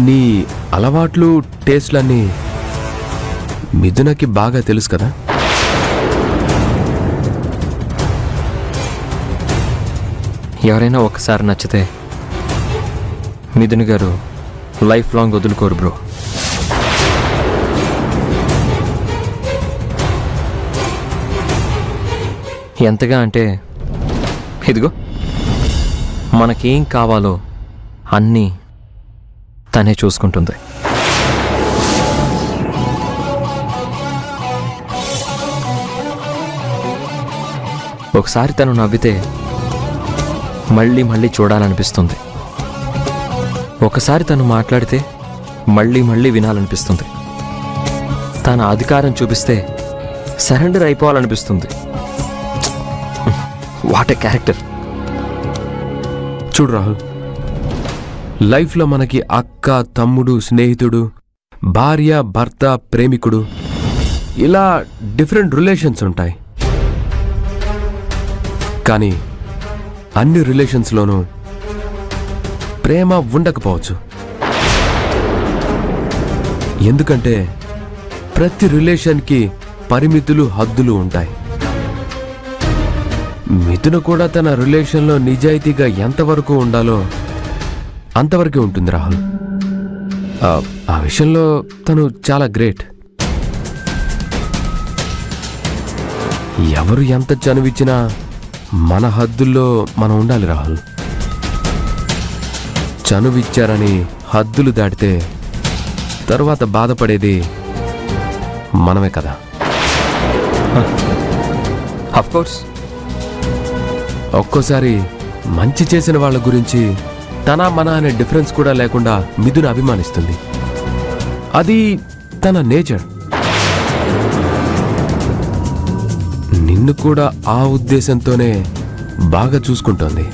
నీ అలవాట్లు టేస్ట్లన్నీ మిథునకి బాగా తెలుసు కదా. ఎవరైనా ఒకసారి నచ్చితే మిథున్ గారు లైఫ్ లాంగ్ వదులుకోరు బ్రో. ఎంతగా అంటే ఇదిగో మనకేం కావాలో అన్నీ తనే చూసుకుంటుంది. ఒకసారి తను నవ్వితే మళ్ళీ మళ్ళీ చూడాలనిపిస్తుంది. ఒకసారి తను మాట్లాడితే మళ్ళీ మళ్ళీ వినాలనిపిస్తుంది. తన అధికారం చూపిస్తే సరెండర్ అయిపోవాలనిపిస్తుంది. What a character. చూడు రాహుల్, లైఫ్లో మనకి అక్క, తమ్ముడు, స్నేహితుడు, భార్య, భర్త, ప్రేమికుడు ఇలా డిఫరెంట్ రిలేషన్స్ ఉంటాయి. కానీ అన్ని రిలేషన్స్లోనూ ప్రేమ ఉండకపోవచ్చు. ఎందుకంటే ప్రతి రిలేషన్కి పరిమితులు, హద్దులు ఉంటాయి. మిథున కూడా తన రిలేషన్లో నిజాయితీగా ఎంతవరకు ఉండాలో అంతవరకే ఉంటుంది రాహుల్. ఆ విషయంలో తను చాలా గ్రేట్. ఎవరు ఎంత చనువిచ్చినా మన హద్దుల్లో మనం ఉండాలి రాహుల్. చనువిచ్చారని హద్దులు దాటితే తరువాత బాధపడేది మనమే కదా. అఫ్కోర్స్ ఒక్కోసారి మంచి చేసిన వాళ్ళ గురించి తన మన అనే డిఫరెన్స్ కూడా లేకుండా మిథున అభిమానిస్తుంది. అది తన నేచర్. నిన్ను కూడా ఆ ఉద్దేశంతోనే బాగా చూసుకుంటోంది.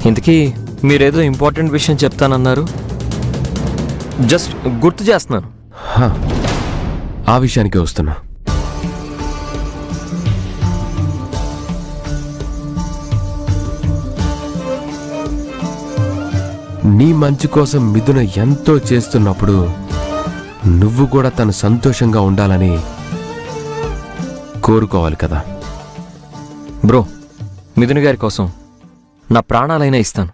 ఇంతకీ మీరేదో ఇంపార్టెంట్ విషయం చెప్తానన్నారు, జస్ట్ గుర్తు చేస్తున్నాను. ఆ విషయానికి వస్తున్నా. నీ మంచి కోసం మిథున ఎంతో చేస్తున్నప్పుడు నువ్వు కూడా తను సంతోషంగా ఉండాలని కోరుకోవాలి కదా. బ్రో, మిథున్ గారి కోసం నా ప్రాణాలైనా ఇస్తాను.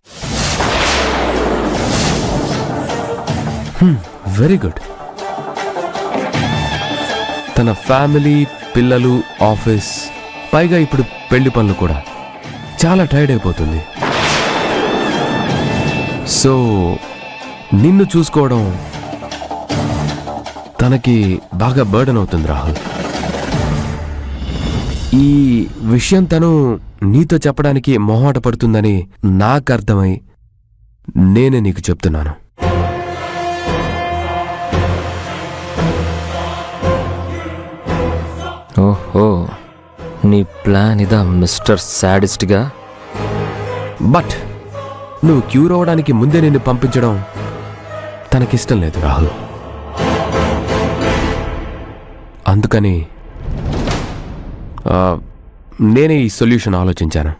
Very good. తన ఫ్యామిలీ, పిల్లలు, ఆఫీస్, పైగా ఇప్పుడు పెళ్లి పనులు కూడా చాలా టైర్డ్ అయిపోతుంది. సో నిన్ను చూసుకోవడం తనకి బాగా బర్డెన్ అవుతుంది రాహుల్. ఈ విషయం తను నీతో చెప్పడానికి మొహమాట పడుతుందని నాకు అర్థమై నేనే నీకు చెప్తున్నాను. ఓహో, నీ ప్లాన్ ఇదా మిస్టర్ సాడిస్ట్గా? బట్ నువ్వు క్యూర్ అవ్వడానికి ముందే నిన్ను పంపించడం తనకిష్టం లేదు రాహుల్. అందుకని నేనే ఈ సొల్యూషన్ ఆలోచించాను.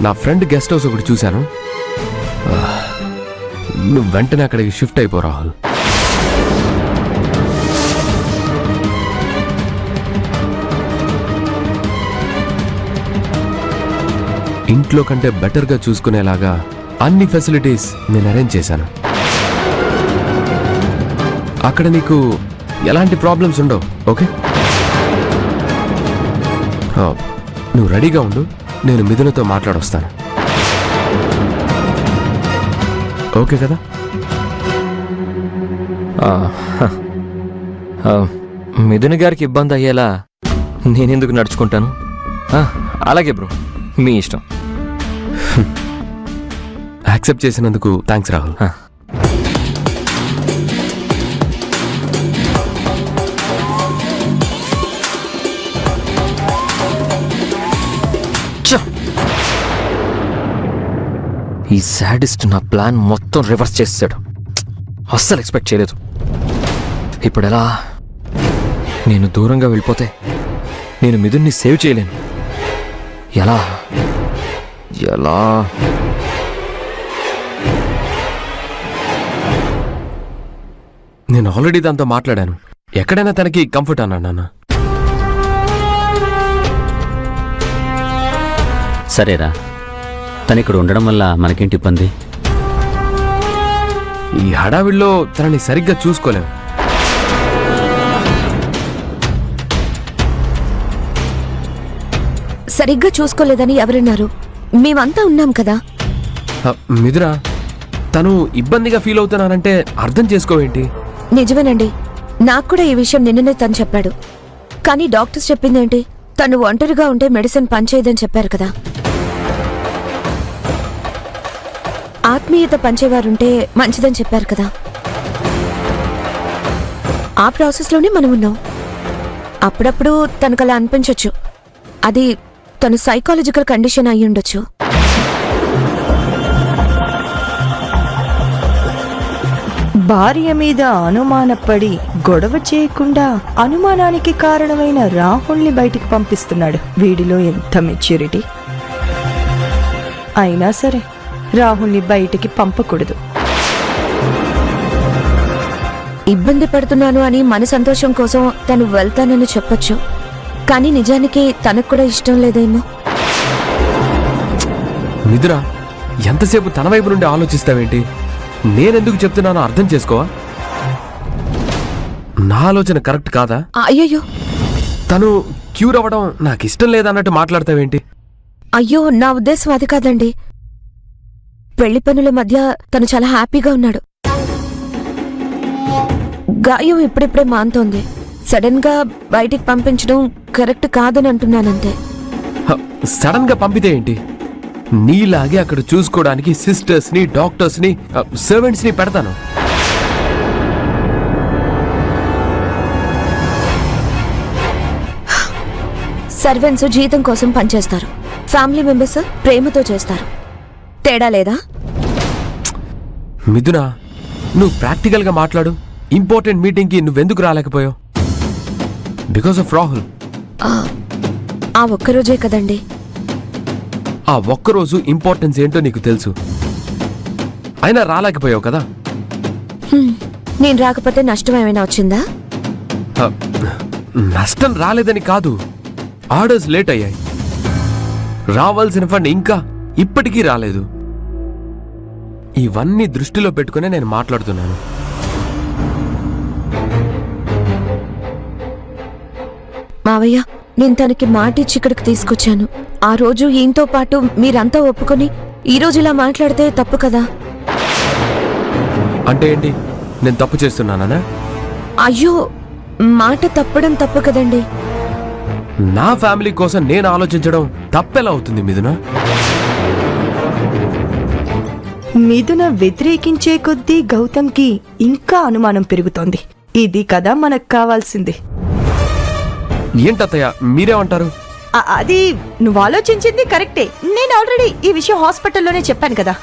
నా ఫ్రెండ్ గెస్ట్ హౌస్ ఒకటి చూశాను. నువ్వు వెంటనే అక్కడికి షిఫ్ట్ అయిపో రాహుల్. ఇంట్లో కంటే బెటర్గా చూసుకునేలాగా అన్ని ఫెసిలిటీస్ నేను అరేంజ్ చేశాను. అక్కడ నీకు ఎలాంటి ప్రాబ్లమ్స్ ఉండవు. ఓకే, నువ్వు రెడీగా ఉండు. నేను మిథునతో మాట్లాడొస్తాను. ఓకే కదా? మిథున్ గారికి ఇబ్బంది అయ్యేలా నేనెందుకు నడుచుకుంటాను? అలాగే బ్రో, మీ ఇష్టం. యాక్సెప్ట్ చేసినందుకు థ్యాంక్స్ రాహుల్. ఈ సాడిస్ట్ నా ప్లాన్ మొత్తం రివర్స్ చేసాడు. అస్సలు ఎక్స్పెక్ట్ చేయలేదు. ఇప్పుడు ఎలా? నేను దూరంగా వెళ్ళిపోతే నేను మిథున్ని సేవ్ చేయలేను. ఎలా? ఎలా? నేను ఆల్రెడీ దాంతో మాట్లాడాను. ఎక్కడైనా తనకి కంఫర్ట్ అన్నాను నాన్న. సరేరా, తను ఇక్కడ ఉండడం వల్ల మనకేంటి ఇబ్బంది? ఈ హడావిడిలో తనని సరిగ్గా చూసుకోలేం. సరిగ్గా చూసుకోలేదని ఎవరన్నారు? మేమంతా ఉన్నాం కదా. మిథున, తను ఇబ్బందిగా ఫీల్ అవుతున్నానంటే అర్థం చేసుకోవేంటి? నిజమేనండి, నాకు కూడా ఈ విషయం నిన్ననే తను చెప్పాడు. కానీ డాక్టర్స్ చెప్పిందేంటి? తను ఒంటరిగా ఉంటే మెడిసిన్ పనిచేయదని చెప్పారు కదా. ఆత్మీయత పంచేవారుంటే మంచిదని చెప్పారు కదా. ఆ ప్రాసెస్లోనే మనం ఉన్నాం. అప్పుడప్పుడు తనకు అలా అనిపించవచ్చు. అది తను సైకాలజికల్ కండిషన్ అయి ఉండొచ్చు. భార్య మీద అనుమానపడి గొడవ చేయకుండా అనుమానానికి కారణమైన రాహుల్ని బయటికి పంపిస్తున్నాడు. వీడిలో ఎంత మెచ్యూరిటీ! అయినా సరే రాహుల్ని బయటికి పంపకూడదు. ఇబ్బంది పడుతున్నాను అని మన సంతోషం కోసం తను వెళ్తానని చెప్పొచ్చు. కానీ నిజానికి తనకు కూడా ఇష్టం లేదేమో. మిథున, ఎంతసేపు తన వైపు నుండి ఆలోచిస్తావేంటి? నేనెందుకు చెప్తున్నానో అర్థం చేసుకోవా? నా ఆలోచన కరెక్ట్ కాదా? అయ్యయ్యో, తను క్యూర్ అవ్వడం నాకు ఇష్టం లేదన్నట్టు మాట్లాడతావేంటి? అయ్యో, నా ఉద్దేశం అది కాదండి. పెళ్లి పనుల మధ్య తను చాలా హ్యాపీగా ఉన్నాడు. గాయం ఇప్పుడిప్పుడే మాంతోంది. సడన్ గా బయటికి పంపించడం కరెక్ట్ కాదని అంటున్నానంతే. సడన్ గా పంపితే ఏంటి? నీలాగే అక్కడ చూసుకోవడానికి సిస్టర్స్ ని, డాక్టర్స్ ని, సర్వెంట్స్ ని పెడతాను. సర్వెంట్స్ జీతం కోసం పనిచేస్తారు. ఫ్యామిలీ మెంబర్స్ ప్రేమతో చేస్తారు. తేడా లేదా? మిథున, నువ్వు ప్రాక్టికల్ గా మాట్లాడు. ఇంపార్టెంట్ మీటింగ్ కి నువ్వెందుకు రాలేకపోయావు? Because of Rahul. ఆ ఒక్కరోజే కదండి. ఆ ఒక్కరోజు ఇంపార్టెన్స్ ఏంటో నీకు తెలుసు. అయినా రాలేకపోయావు కదా. నేను రాకపోతే నష్టం ఏమైనా వచ్చిందా? నష్టం రాలేదని కాదు, ఆర్డర్స్ లేట్ అయ్యాయి. రావాల్సిన ఫండ్ ఇంకా ఇప్పటికీ రాలేదు. ఇవన్నీ దృష్టిలో పెట్టుకునే నేను మాట్లాడుతున్నాను. మావయ్య, నేను తనకి మాటిచ్చి ఇక్కడికి తీసుకొచ్చాను. ఆ రోజు ఈయనతో పాటు మీరంతా ఒప్పుకొని ఈ రోజు ఇలా మాట్లాడితే తప్పు కదా. అంటే ఏంటి? నేను తప్పు చేస్తున్నానా? అయ్యో, మాట తప్పడం తప్పు కదండి. నా ఫ్యామిలీ కోసం నేను ఆలోచించడం తప్పెలా అవుతుంది మిథున? మిథున వ్యతిరేకించే కొద్దీ గౌతమ్కి ఇంకా అనుమానం పెరుగుతోంది. ఇది కదా మనకు కావాల్సింది. ఏంటత్తయ్య, మీరేమంటారు? అది నువ్వు ఆలోచించింది కరెక్టే. నేను ఆల్రెడీ ఈ విషయం హాస్పిటల్లోనే చెప్పాను కదా.